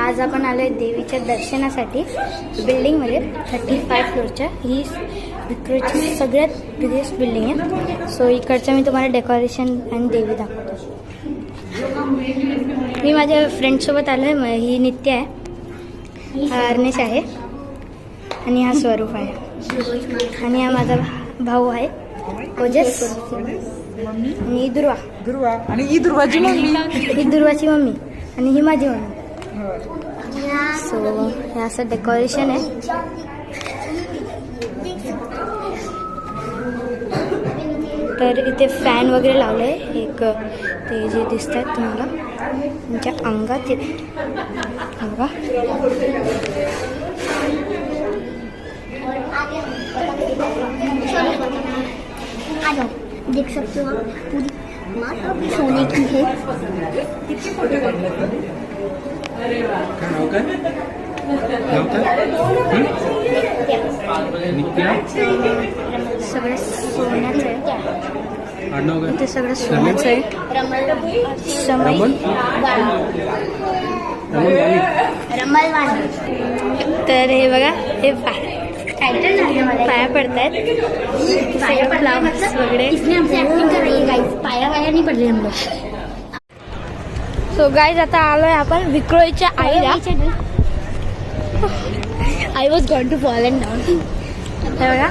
आज आपण आलो आहे देवीच्या दर्शनासाठी बिल्डिंगमध्ये 35 फ्लोअरच्या. ही विक्रोळची सगळ्यात बिगेस्ट बिल्डिंग आहे. सो इकडचं मी तुम्हाला डेकोरेशन आणि देवी दाखवतो. मी माझ्या फ्रेंडसोबत आलो आहे. ही नित्य आहे, हा अर्नेश आहे आणि हा स्वरूप आहे आणि हा माझा भाऊ आहे ओजस आणि दुर्वा आणि ही दुर्वाची मम्मी, ही दुर्वाची मम्मी आणि ही माझी मम्मी. सो हे असं डेकोरेशन आहे. तर इथे फॅन वगैरे लावले. एक ते जे दिसत आहेत तुम्हाला त्यांच्या अंगात बघा. देख सकते हो आप पूरी माता भी सोने की है. किती फोटो काढले? सगळं सोन्याचं आहे. ते सगळं सोन्याचं आहे. तर हे बघा, हे पाया पडतायत फ्लावर्स वगैरे. पाया नाही पडले हम लोग. सो गाइज आता आलोय आपण विक्रोळीच्या आईला. I was gone to fall and down. हे बघा,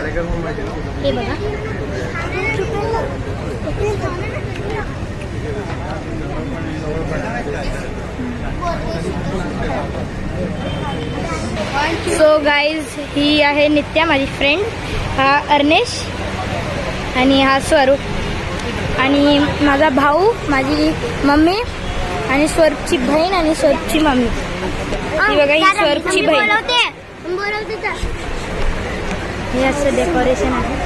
हे बघा. सो गाइज ही आहे नित्या माझी फ्रेंड, हा अर्नेश आणि हा स्वरूप आणि माझा भाऊ, माझी मम्मी आणि स्वरूपची बहीण आणि स्वरूपची मम्मी. ही बघा, ही स्वरूपची बहीण. हे असं डेकोरेशन आहे.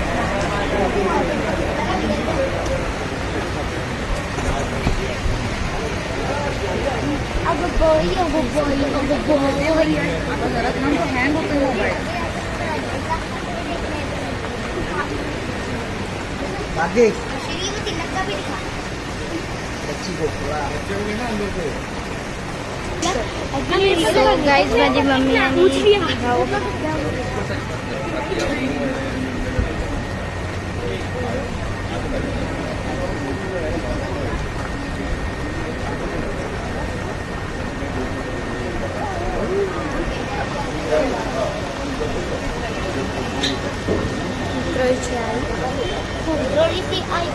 गाइस माझी मम्मी आणि भाऊ. विक्रोळीची आई.